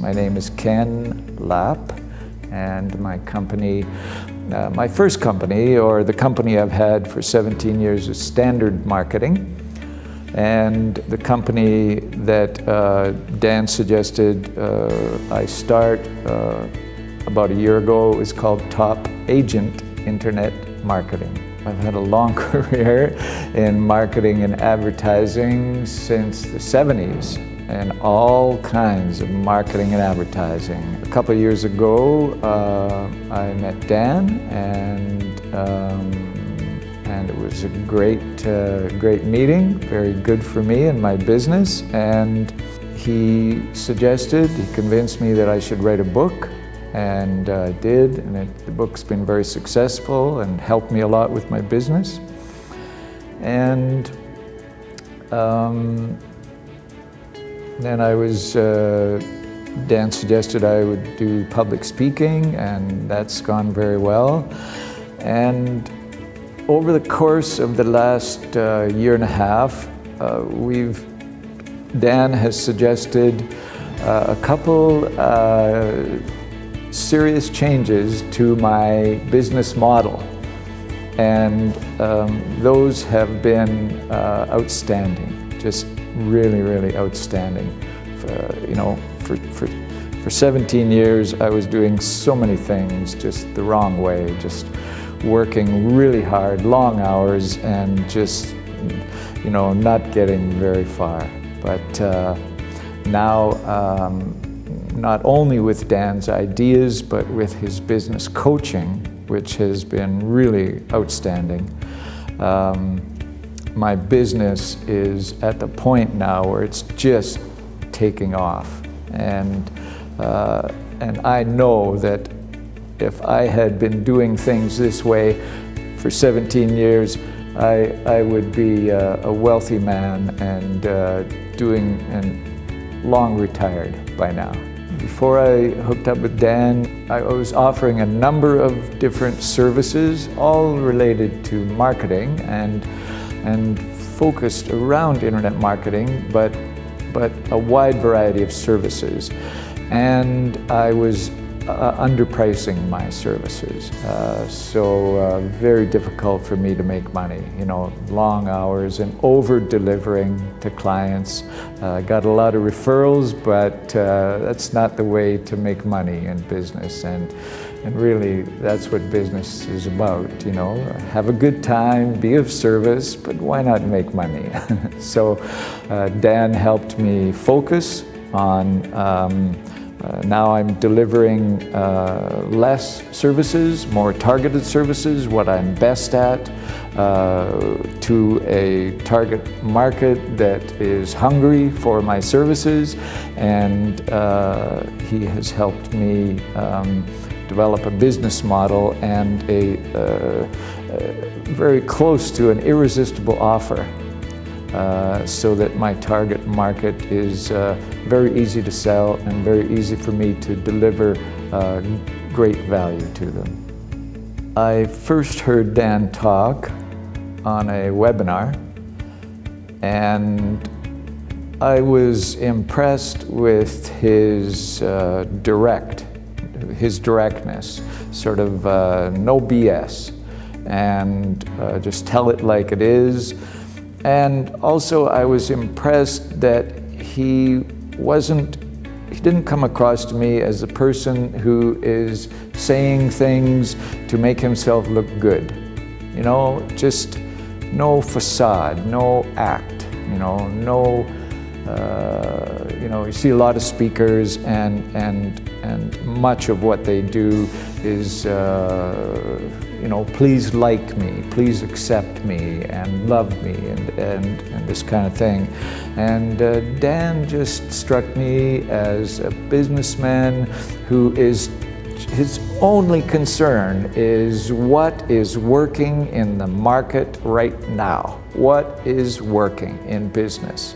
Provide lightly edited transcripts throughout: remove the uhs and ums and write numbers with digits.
My name is Ken Lapp, and my company, my first company, or the company I've had for 17 years, is Standard Marketing. And the company that Dan suggested I start about a year ago is called Top Agent Internet Marketing. I've had a long career in marketing and advertising since the 70s, and all kinds of marketing and advertising. A couple of years ago, I met Dan, and it was a great meeting, very good for me and my business. And he convinced me that I should write a book, and I did, and the book's been very successful and helped me a lot with my business. And then Dan suggested I would do public speaking, and that's gone very well. And over the course of the last year and a half, Dan has suggested a couple serious changes to my business model, and those have been outstanding, just really outstanding. For 17 years, I was doing so many things just the wrong way, just working really hard, long hours, and just, not getting very far. But now, not only with Dan's ideas, but with his business coaching, which has been really outstanding, my business is at the point now where it's just taking off. And I know that if I had been doing things this way for 17 years, I would be a wealthy man and long retired by now. Before I hooked up with Dan, I was offering a number of different services, all related to marketing and focused around internet marketing, but a wide variety of services. And I was underpricing my services, so very difficult for me to make money. Long hours and over-delivering to clients. Got a lot of referrals, but that's not the way to make money in business. And really, that's what business is about. Have a good time, be of service, but why not make money? So Dan helped me focus on. Now I'm delivering less services, more targeted services, what I'm best at, to a target market that is hungry for my services. And he has helped me develop a business model and a very close to an irresistible offer. So that my target market is very easy to sell and very easy for me to deliver great value to them. I first heard Dan talk on a webinar, and I was impressed with his directness, sort of no BS, and just tell it like it is. And also I was impressed that he didn't come across to me as a person who is saying things to make himself look good. Just no facade, no act, you see a lot of speakers, and much of what they do is please like me, please accept me, and love me, and this kind of thing. And Dan just struck me as a businessman who his only concern is what is working in the market right now, what is working in business.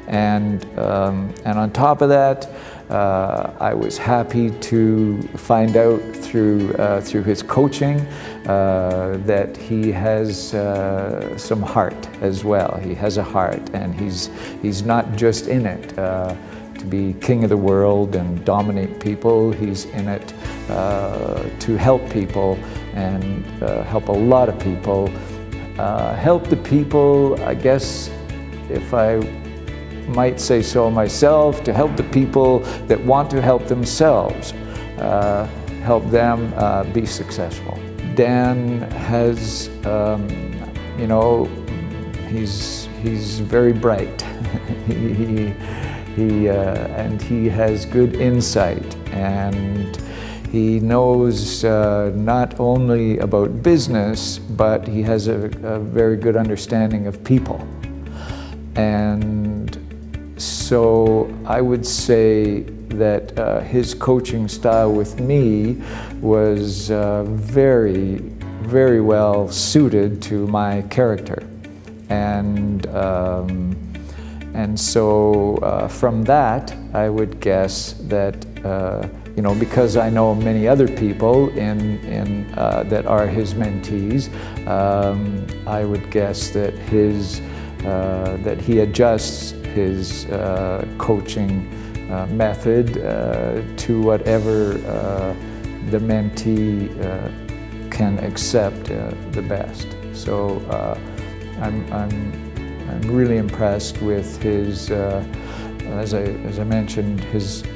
And on top of that, I was happy to find out through his coaching that he has some heart as well. He has a heart, and he's not just in it to be king of the world and dominate people. He's in it to help people and help a lot of people. Help the people, I guess, if I might say so myself, to help the people that want to help themselves, help them be successful. Dan has, you know, he's very bright. And he has good insight, and he knows not only about business, but he has a very good understanding of people. And so I would say that his coaching style with me was very, very well suited to my character. And so from that, I would guess that, you know, because I know many other people that are his mentees, I would guess that that he adjusts his coaching method to whatever the mentee can accept the best. So I'm really impressed with his, as I mentioned,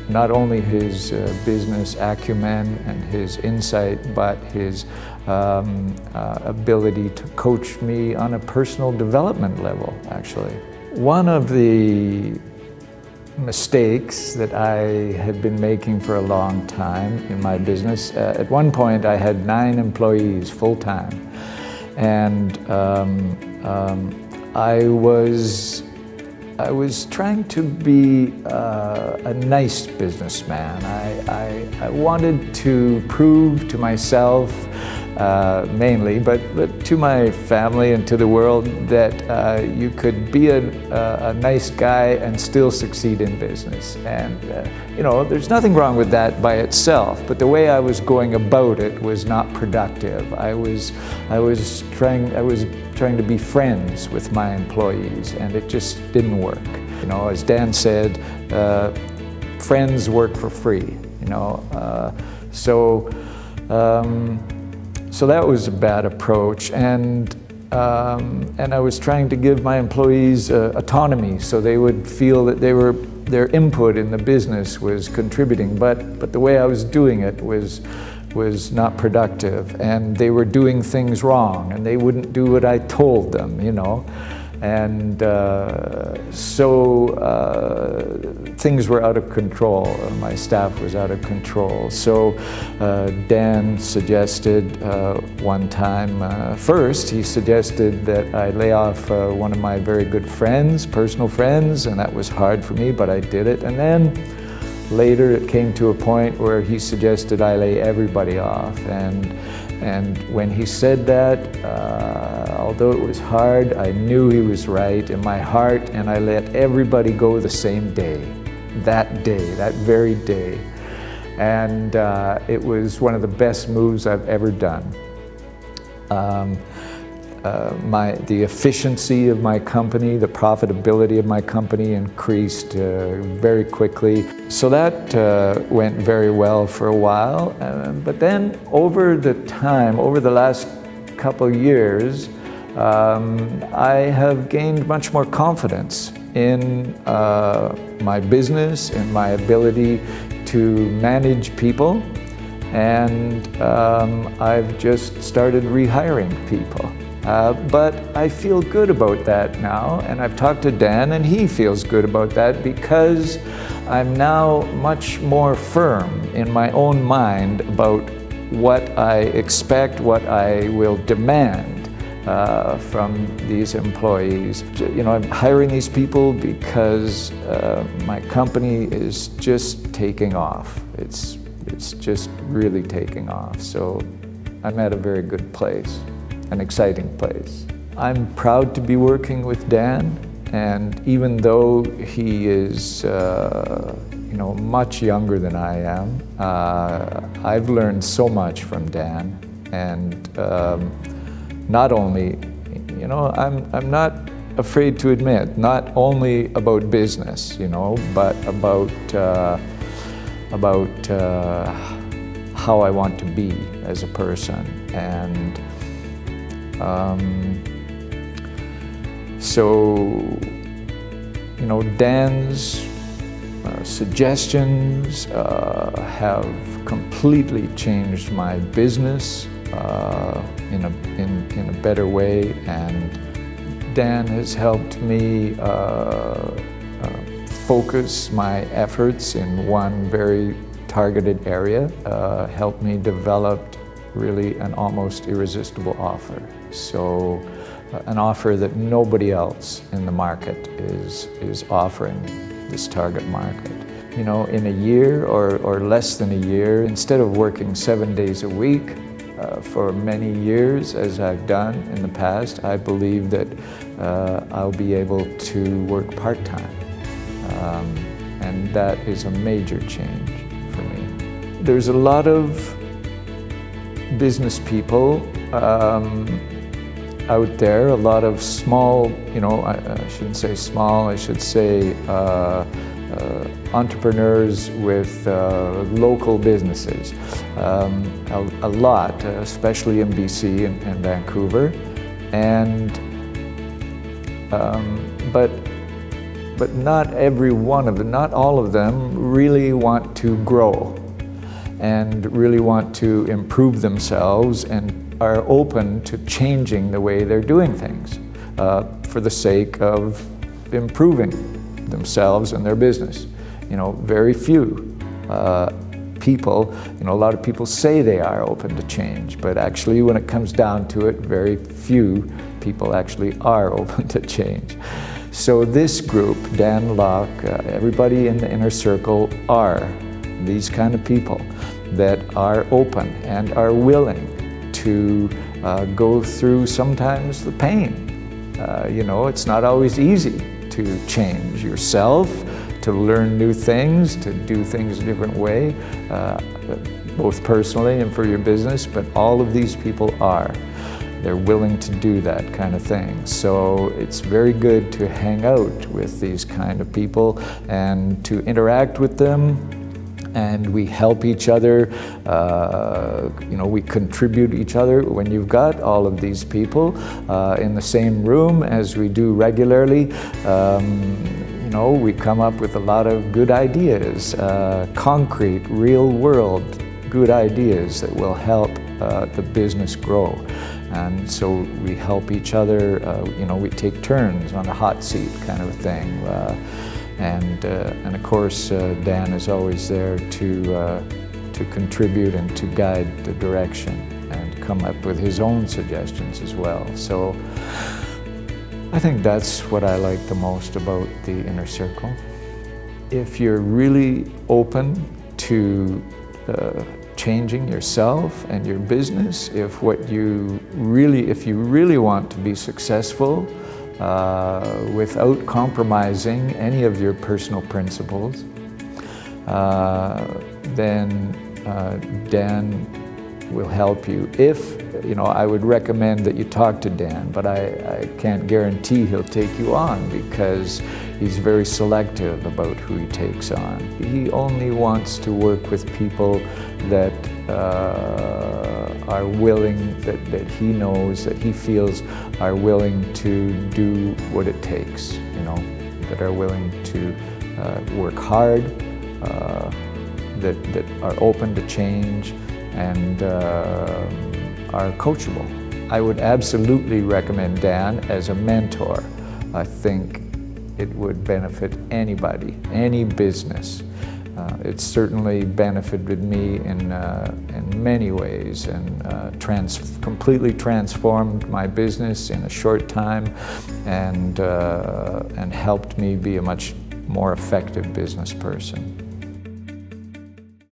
not only his business acumen and his insight, but his ability to coach me on a personal development level, actually. One of the mistakes that I had been making for a long time in my business, at one point I had 9 employees full-time, and I was trying to be a nice businessman. I wanted to prove to myself, mainly, but to my family and to the world, that you could be a nice guy and still succeed in business. And you know, there's nothing wrong with that by itself, but the way I was going about it was not productive. I was trying to be friends with my employees, and it just didn't work. You know, as Dan said, friends work for free. You know, so that was a bad approach, and I was trying to give my employees autonomy, so they would feel that their input in the business was contributing. But the way I was doing it was not productive, and they were doing things wrong, and they wouldn't do what I told them, you know. And so things were out of control. My staff was out of control. So Dan suggested one time, first he suggested that I lay off one of my very good friends, personal friends, and that was hard for me, but I did it. And then later it came to a point where he suggested I lay everybody off. And when he said that, although it was hard, I knew he was right in my heart, and I let everybody go the same day, that very day. And it was one of the best moves I've ever done. The efficiency of my company, the profitability of my company increased very quickly. So that went very well for a while. But then over the last couple of years, I have gained much more confidence in my business, in my ability to manage people. And I've just started rehiring people. But I feel good about that now, and I've talked to Dan, and he feels good about that, because I'm now much more firm in my own mind about what I expect, what I will demand from these employees. You know, I'm hiring these people because my company is just taking off. It's just really taking off. So I'm at a very good place. An exciting place. I'm proud to be working with Dan, and even though he is you know, much younger than I am, I've learned so much from Dan. And not only, you know, I'm not afraid to admit, not only about business, but about how I want to be as a person. And so, Dan's suggestions have completely changed my business in a better way, and Dan has helped me focus my efforts in one very targeted area, helped me develop really an almost irresistible offer. So an offer that nobody else in the market is offering this target market. In a year or less than a year, instead of working 7 days a week for many years as I've done in the past, I believe that I'll be able to work part-time. And that is a major change for me. There's a lot of business people out there, a lot of small, I shouldn't say small, I should say entrepreneurs with local businesses. A lot, especially in BC and Vancouver. And but not every one of them, not all of them really want to grow and really want to improve themselves and are open to changing the way they're doing things for the sake of improving themselves and their business. Very few people, a lot of people say they are open to change, but actually when it comes down to it, very few people actually are open to change. So this group, Dan Locke, everybody in the inner circle are these kind of people that are open and are willing to go through sometimes the pain. It's not always easy to change yourself, to learn new things, to do things a different way, both personally and for your business, but all of these people are. They're willing to do that kind of thing. So it's very good to hang out with these kind of people and to interact with them. And we help each other, we contribute each other. When you've got all of these people in the same room as we do regularly, we come up with a lot of good ideas, concrete, real world good ideas that will help the business grow. And so we help each other, we take turns on the hot seat kind of a thing. And of course, Dan is always there to contribute and to guide the direction and come up with his own suggestions as well. So I think that's what I like the most about the inner circle. If you're really open to changing yourself and your business, if you really want to be successful without compromising any of your personal principles, then Dan will help you. I would recommend that you talk to Dan, but I can't guarantee he'll take you on because he's very selective about who he takes on. He only wants to work with people that are willing, that he knows, that he feels are willing to do what it takes, that are willing to work hard, that are open to change, and are coachable. I would absolutely recommend Dan as a mentor. I think it would benefit anybody, any business. It's certainly benefited me in many ways and completely transformed my business in a short time and helped me be a much more effective business person.